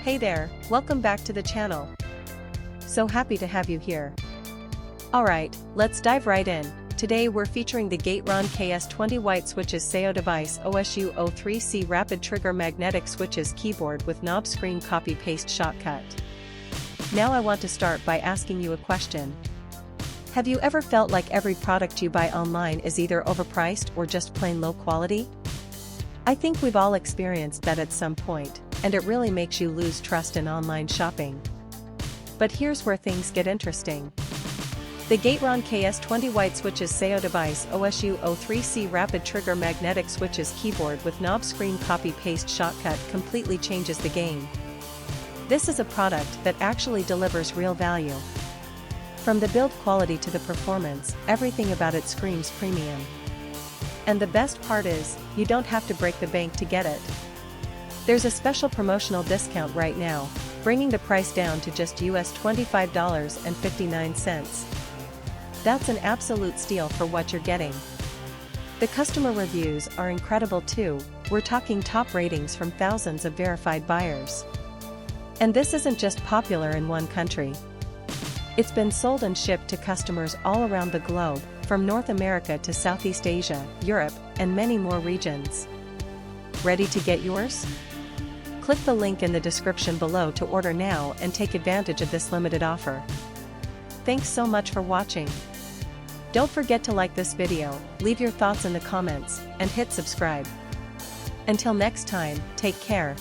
Hey there, welcome back to the channel. So happy to have you here. Alright, let's dive right in. Today we're featuring the Gateron KS-20 white switches SayoDevice OSU O3C rapid trigger magnetic switches keyboard with knob screen copy paste shortcut. Now I want to start by asking you a question. Have you ever felt like every product you buy online is either overpriced or just plain low quality? I think we've all experienced that at some point, and it really makes you lose trust in online shopping. But here's where things get interesting. The Gateron KS-20 white switches SayoDevice OSU O3C rapid trigger magnetic switches keyboard with knob screen copy paste shortcut completely changes the game. This is a product that actually delivers real value. From the build quality to the performance, everything about it screams premium. And the best part is, you don't have to break the bank to get it. There's a special promotional discount right now, bringing the price down to just US $25.59. That's an absolute steal for what you're getting. The customer reviews are incredible too, we're talking top ratings from thousands of verified buyers. And this isn't just popular in one country. It's been sold and shipped to customers all around the globe, from North America to Southeast Asia, Europe, and many more regions. Ready to get yours? Click the link in the description below to order now and take advantage of this limited offer. Thanks so much for watching. Don't forget to like this video, leave your thoughts in the comments, and hit subscribe. Until next time, take care.